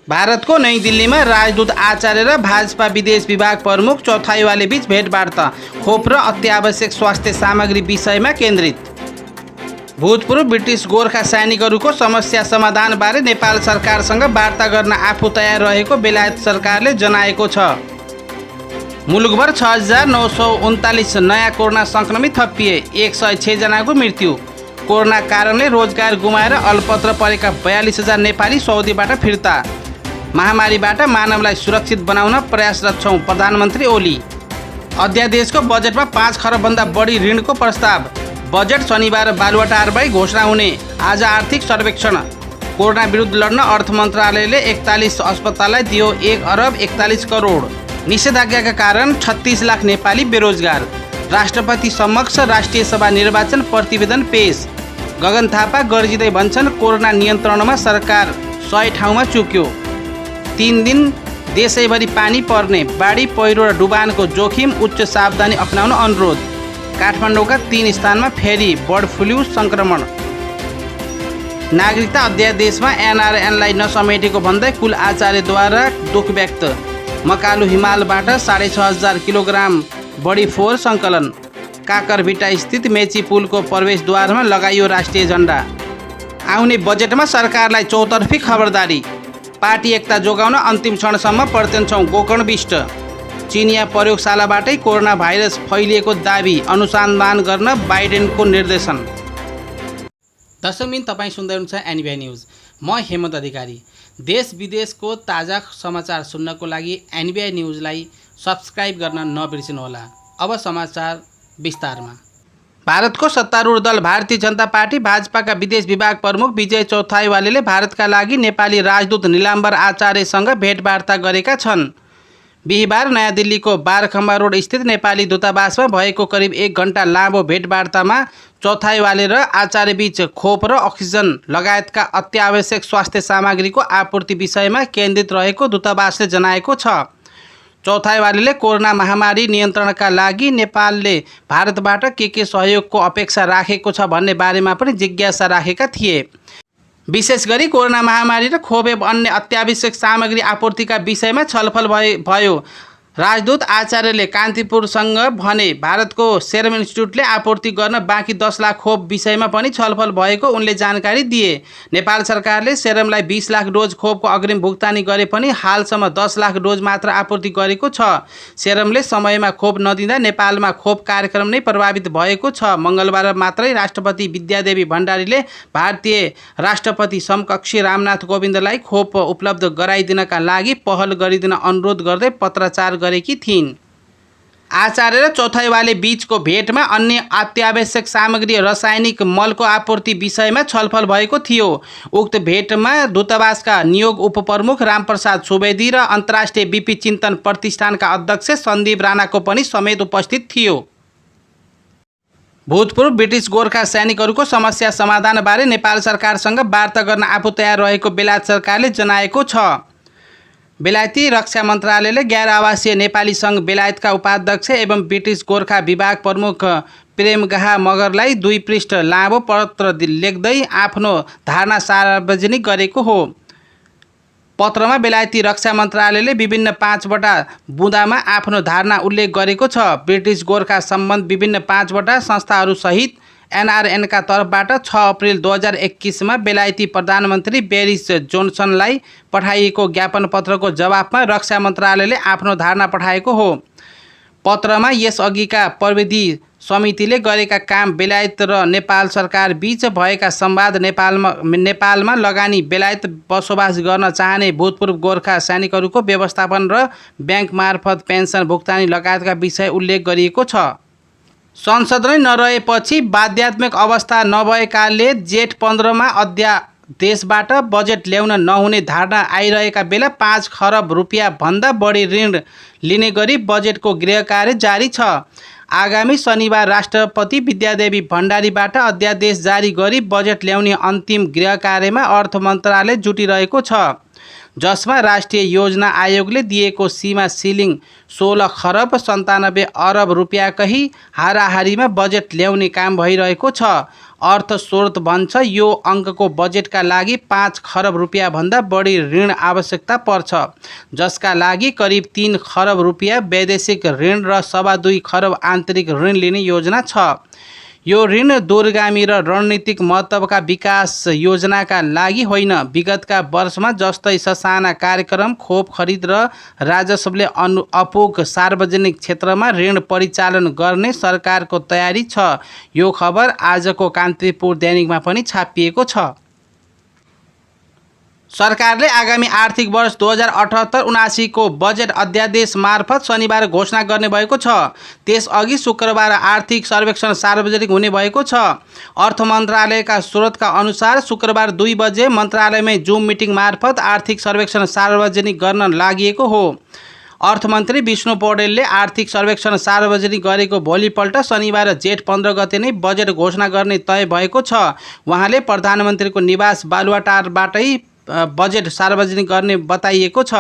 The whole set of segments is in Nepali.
भारतको नई दिल्लीमा राजदूत आचार्य र भाजपा विदेश विभाग प्रमुख चौथाईवाले बीच भेटवार्ता खोप र अत्यावश्यक स्वास्थ्य सामग्री विषयमा केन्द्रित। भूतपूर्व ब्रिटिस गोर्खा सैनिकहरूको समस्या समाधानबारे नेपाल सरकारसँग वार्ता गर्न आफू तयार रहेको बेलायत सरकारले जनाएको छ। मुलुकभर 6,939 नयाँ कोरोना सङ्क्रमित थपिए, 106 जनाको मृत्यु। कोरोना कारणले रोजगार गुमाएर अलपत्र परेका 42,000 नेपाली सौदीबाट फिर्ता। महामारीबाट मानवलाई सुरक्षित बनाउन प्रयासरत छौँ, प्रधानमन्त्री ओली। अध्यादेशको बजेटमा 5 खरबभन्दा बढी ऋणको प्रस्ताव। बजेट शनिबार बालुवाटारमै घोषणा हुने। आज आर्थिक सर्वेक्षण। कोरोना विरुद्ध लड्न अर्थ मन्त्रालयले 41 अस्पताललाई दियो 1 अरब 41 करोड। निषेधाज्ञाका कारण 36 लाख नेपाली बेरोजगार। राष्ट्रपति समक्ष राष्ट्रिय सभा निर्वाचन प्रतिवेदन पेश। गगन थापा गर्जिँदै भन्छन् कोरोना नियन्त्रणमा सरकार 100 ठाउँमा चुक्यो। 3 दिन देशैभरि पानी पर्ने, बाढी पहिरो र डुबानको जोखिम, उच्च सावधानी अपनाउन अनुरोध। काठमाडौँका 3 स्थानमा फेरि बर्ड फ्लू संक्रमण। नागरिकता अध्यादेशमा एनआरएनलाई नसमेटेको भन्दै कुल आचार्यद्वारा दुःख व्यक्त। मकालु हिमालबाट 6,500 किलोग्राम बढी फोहोर सङ्कलन। काकरभिटा स्थित मेची पुलको प्रवेशद्वारमा लगाइयो राष्ट्रिय झण्डा। आउने बजेटमा सरकारलाई चौतर्फी खबरदारी। पार्टी एकता जोगाउन अन्तिम क्षणसम्म पर्तेन्छौँ, गोकर्ण बिष्ट। चिनिया प्रयोगशालाबाटै कोरोना भाइरस फैलिएको दाबी, अनुसन्धान गर्न बाइडेनको निर्देशन। दर्शकबिन, तपाईँ सुन्दै हुनुहुन्छ एनबिआई न्युज। म हेमन्त अधिकारी। देश विदेशको ताजा समाचार सुन्नको लागि एनबिआई न्युजलाई सब्सक्राइब गर्न नबिर्सिनुहोला। अब समाचार विस्तारमा। भारतको सत्तारूढ दल भारतीय जनता पार्टी भाजपाका विदेश विभाग प्रमुख विजय चौथाईवालेले भारतका लागि नेपाली राजदूत निलाम्बर आचार्यसँग भेटवार्ता गरेका छन्। बिहिबार नयाँ दिल्लीको बारखम्बा रोड स्थित नेपाली दूतावासमा भएको करिब 1 घण्टा लामो भेटवार्तामा चौथाईवाले र आचार्यबीच खोप र अक्सिजन लगायतका अत्यावश्यक स्वास्थ्य सामग्रीको आपूर्ति विषयमा केन्द्रित रहेको दूतावासले जनाएको छ। चौथाईवाले कोरोना महामारी नियन्त्रणका लागि नेपालले भारतबाट के सहयोगको अपेक्षा राखेको छ भन्ने बारेमा पनि जिज्ञासा राखेका थिए। विशेष गरी कोरोना महामारी र खोप एवं अन्य अत्यावश्यक सामग्री आपूर्तिका विषयमा छलफल भयो। राजदूत आचार्यले कान्तिपुरसँग भने भारतको सेरम इन्स्टिच्युटले आपूर्ति गर्न बाँकी 10 लाख खोप विषयमा पनि छलफल भएको उनले जानकारी दिए। नेपाल सरकारले सेरमलाई 20 लाख डोज खोपको अग्रिम भुक्तानी गरे पनि हालसम्म 10 लाख डोज मात्र आपूर्ति गरेको छ। सेरमले समयमा खोप नदिँदा नेपालमा खोप कार्यक्रम नै प्रभावित भएको छ। मङ्गलबार मात्रै राष्ट्रपति विद्यादेवी भण्डारीले भारतीय राष्ट्रपति समकक्षी रामनाथ कोविन्दलाई खोप उपलब्ध गराइदिनका लागि पहल गरिदिन अनुरोध गर्दै पत्राचार गरेकी थिइन्। आचार्य र चौथाईवाले बीचको भेटमा अन्य अत्यावश्यक सामग्री रासायनिक मलको आपूर्ति विषयमा छलफल भएको थियो। उक्त भेटमा दूतावासका नियोग उपप्रमुख रामप्रसाद सुवेदी र अन्तर्राष्ट्रिय बिपी चिन्तन प्रतिष्ठानका अध्यक्ष सन्दीप राणाको पनि समेत उपस्थित थियो। भूतपूर्व ब्रिटिस गोर्खा सैनिकहरूको समस्या समाधानबारे नेपाल सरकारसँग वार्ता गर्न आफू तयार रहेको बेलायत सरकारले जनाएको छ। बेलायती रक्षा मन्त्रालयले गैर आवासीय नेपाली सङ्घ बेलायतका उपाध्यक्ष एवं ब्रिटिस गोर्खा विभाग प्रमुख प्रेमगाह मगरलाई 2 पृष्ठ लामो पत्र लेख्दै आफ्नो धारणा सार्वजनिक गरेको हो। पत्रमा बेलायती रक्षा मन्त्रालयले विभिन्न 5वटा बुँदामा आफ्नो धारणा उल्लेख गरेको छ। ब्रिटिस गोर्खा सम्बन्ध विभिन्न 5वटा संस्थाहरूसहित एनआरएनका तर्फबाट 6 अप्रिल 2021 बेलायती प्रधानमन्त्री बोरिस जोन्सनलाई पठाइएको ज्ञापन पत्रको जवाफमा रक्षा मन्त्रालयले आफ्नो धारणा पठाएको हो। पत्रमा यसअघिका प्रविधि समितिले गरेका काम, बेलायत र नेपाल सरकार बीच भएका संवाद, नेपालमा लगानी, बेलायत बसोबास गर्न चाहने भूतपूर्व गोर्खा सैनिकहरूको व्यवस्थापन र ब्याङ्क मार्फत पेन्सन भुक्तानी लगायतका विषय उल्लेख गरिएको छ। संसद नै नरहेपछि बाध्यात्मक अवस्था नभएकाले जेठ 15मा अध्यादेशबाट बजेट ल्याउन नहुने धारणा आइरहेका बेला 5 खरब रुपियाँ भन्दा बढी ऋण लिने गरी बजेटको गृह कार्य जारी छ। आगामी शनिबार राष्ट्रपति विद्यादेवी भण्डारीबाट अध्यादेश जारी गरी बजेट ल्याउने अन्तिम गृह कार्यमा अर्थ मन्त्रालय जुटिरहेको छ। जसमा राष्ट्रिय योजना आयोगले दिएको सीमा सिलिङ 16 खरब 97 अरब रुपियाँकै हाराहारीमा बजेट ल्याउने काम भइरहेको छ। अर्थ स्रोत भन्छ यो अङ्कको बजेटका लागि 5 खरब रुपियाँभन्दा बढी ऋण आवश्यकता पर्छ, जसका लागि करिब 3 खरब रुपियाँ वैदेशिक ऋण र 2.25 खरब आन्तरिक ऋण लिने योजना छ। यो ऋण दूरगामी र रणनीतिक महत्त्वका विकास योजनाका लागि होइन। विगतका वर्षमा जस्तै ससाना कार्यक्रम, खोप खरिद र राजस्वले अपुग सार्वजनिक क्षेत्रमा ऋण परिचालन गर्ने सरकारको तयारी छ। यो खबर आजको कान्तिपुर दैनिकमा पनि छापिएको छ। सरकारले आगामी आर्थिक वर्ष 2078-79 को बजेट अध्यादेश मार्फत शनिबार घोषणा गर्ने भएको छ। त्यसअघि शुक्रबार आर्थिक सर्वेक्षण सार्वजनिक हुने भएको छ। अर्थ मन्त्रालयका स्रोतका अनुसार शुक्रबार 2 बजे मन्त्रालयमै जुम मिटिङ मार्फत आर्थिक सर्वेक्षण सार्वजनिक गर्न लागि हो। अर्थमन्त्री विष्णु पौडेलले आर्थिक सर्वेक्षण सार्वजनिक गरेको भोलिपल्ट शनिबार जेठ 15 गते नै बजेट घोषणा गर्ने तय भएको छ। उहाँले प्रधानमन्त्रीको निवास बालुवाटारबाटै बजेट सार्वजनिक गर्ने बताइएको छ।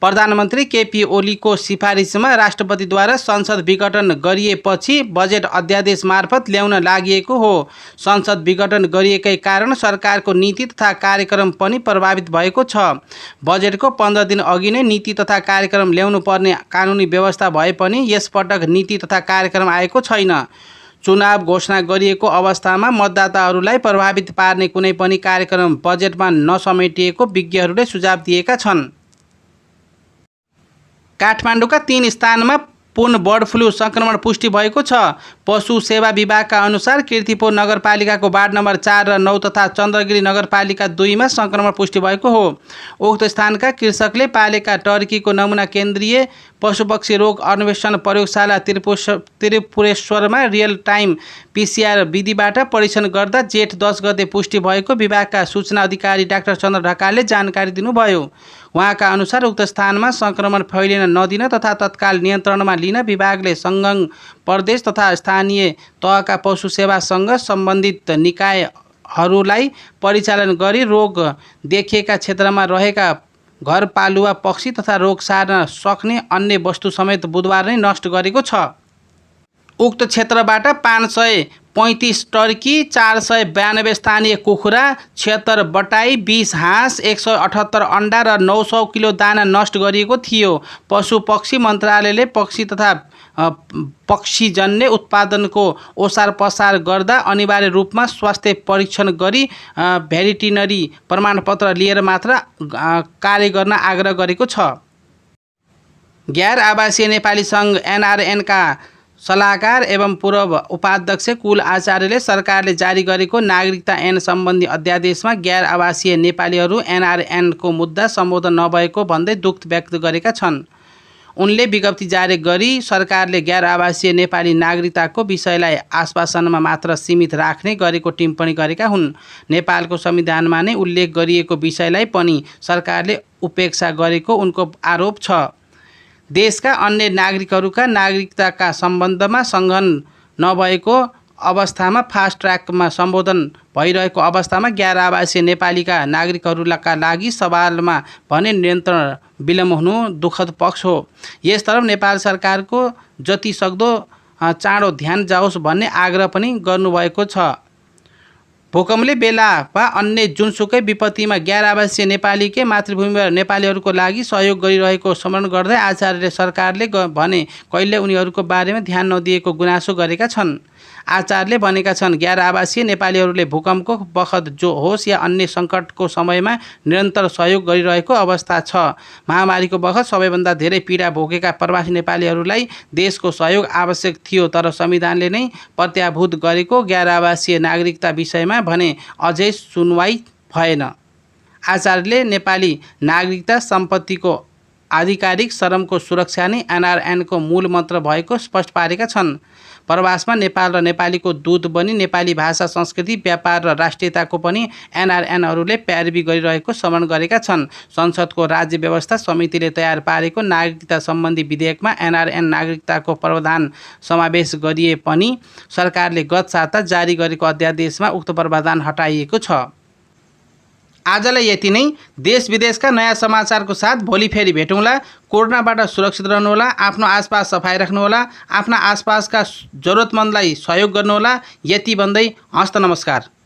प्रधानमन्त्री केपी ओलीको सिफारिसमा राष्ट्रपतिद्वारा संसद विघटन गरिएपछि बजेट अध्यादेश मार्फत ल्याउन लागि हो। संसद विघटन गरिएकै कारण सरकारको नीति तथा कार्यक्रम पनि प्रभावित भएको छ। बजेटको 15 दिन अघि नै नीति तथा कार्यक्रम ल्याउनु पर्ने कानुनी व्यवस्था भए पनि यसपटक नीति तथा कार्यक्रम आएको छैन। चुनाव घोषणा गरिएको अवस्थामा मतदाताहरूलाई प्रभावित पार्ने कुनै पनि कार्यक्रम बजेटमा नसमेटिएको विज्ञहरूले सुझाव दिएका छन्। काठमाडौँका 3 स्थानमा पुनः बर्ड फ्लू संक्रमण पुष्टि भएको छ। पशु सेवा विभागका अनुसार कीर्तिपुर नगरपालिकाको वार्ड नम्बर 4 र 9 तथा चन्द्रगिरी नगरपालिका 2 मा संक्रमण पुष्टि भएको हो। उक्त स्थानका कृषकले पालेका टर्कीको नमुना केन्द्रीय पशुपक्षी रोग अन्वेषण प्रयोगशाला त्रिपुरेश्वरमा रियल टाइम PCR विधिबाट परीक्षण गर्दा जेठ 10 गते पुष्टि भएको विभागका सूचना अधिकारी डाक्टर चन्द्र ढकालले जानकारी दिनुभयो। उहाँका अनुसार उक्त स्थानमा संक्रमण फैलिन नदिन तथा तत्काल नियन्त्रणमा लिन विभागले संलग्न प्रदेश तथा स्थानीय तहका पशु सेवासँग सम्बन्धित निकायहरूलाई परिचालन गरी रोग देखिएका क्षेत्रमा रहेका घरपालुवा पक्षी तथा रोग सार्न सक्ने अन्य वस्तु समेत बुधबार नै नष्ट गरेको छ। उक्त क्षेत्रबाट 535 टर्की, 492 स्थानीय कुखुरा, 76 बटाई, 20 हाँस, 178 अन्डा र 900 किलो दाना नष्ट गरिएको थियो। पशु पक्षी मन्त्रालयले पक्षी तथा पक्षीजन्य उत्पादनको ओसार पसार गर्दा अनिवार्य रूपमा स्वास्थ्य परीक्षण गरी भेटेरिनरी प्रमाणपत्र लिएर मात्र कार्य गर्न आग्रह गरेको छ। गैर आवासीय नेपाली सङ्घ NRN का सल्लाहकार एवं पूर्व उपाध्यक्ष कुल आचार्यले सरकारले जारी गरेको नागरिकता ऐन सम्बन्धी अध्यादेशमा गैर आवासीय नेपालीहरू NRN को मुद्दा सम्बोधन नभएको भन्दै दुःख व्यक्त गरेका छन्। उनले विज्ञप्ति जारी गरी सरकारले गैर आवासीय नेपाली नागरिकताको विषयलाई आश्वासनमा मात्र सीमित राख्ने गरेको टिप्पणी गरेका हुन्। नेपालको संविधानमा नै उल्लेख गरिएको विषयलाई पनि सरकारले उपेक्षा गरेको उनको आरोप छ। देशका अन्य नागरिकहरूका नागरिकताका सम्बन्धमा संघन नभएको अवस्थामा फास्ट ट्र्याकमा सम्बोधन भइरहेको अवस्थामा गैर आवासीय नेपालीका नागरिकहरूका लागि सवालमा भने नियन्त्रण विलम्ब हुनु दुःखद पक्ष हो। यसतर्फ नेपाल सरकारको जति सक्दो चाँडो ध्यान जाओस् भन्ने आग्रह पनि गर्नुभएको छ। भूकम्पले बेला वा अन्य जुनसुकै विपत्तिमा गैर आवासीय नेपालीकै मातृभूमिमा नेपालीहरूको लागि सहयोग गरिरहेको स्मरण गर्दै आचार्यले सरकारले भने कहिले उनीहरूको बारेमा ध्यान नदिएको गुनासो गरेका छन्। आचार्यले भनेका छन् गैर आवासीय नेपालीहरूले भूकम्पको बखत जो होस् या अन्य सङ्कटको समयमा निरन्तर सहयोग गरिरहेको अवस्था छ। महामारीको बखत सबैभन्दा धेरै पीडा भोगेका प्रवासी नेपालीहरूलाई देशको सहयोग आवश्यक थियो, तर संविधानले नै प्रत्याभूत गरेको गैर आवासीय नागरिकता विषयमा भने अझै सुनवाई भएन। आचार्यले नेपाली नागरिकता सम्पत्तिको आधिकारिक श्रमको सुरक्षा नै NRN को मूल मन्त्र भएको स्पष्ट पारेका छन्। प्रवासमा नेपाल र नेपालीको दूत बनी नेपाली भाषा, संस्कृति, व्यापार र राष्ट्रियताको पनि NRNहरूले पैरवी गरिरहेको स्मरण गरेका छन्। संसदको राज्य व्यवस्था समितिले तयार पारेको नागरिकता सम्बन्धी विधेयकमा NRN नागरिकताको प्रावधान समावेश गरिए पनि सरकारले गत साता जारी गरेको अध्यादेशमा उक्त प्रावधान हटाइएको छ। आजलाई यति नै। देश विदेशका नयाँ समाचारको साथ भोलि फेरि भेटौँला। कोरोनाबाट सुरक्षित रहनुहोला, आफ्नो आसपास सफाइ राख्नुहोला, आफ्ना आसपासका जरुरतमन्दलाई सहयोग गर्नुहोला। यति भन्दै हस्त नमस्कार।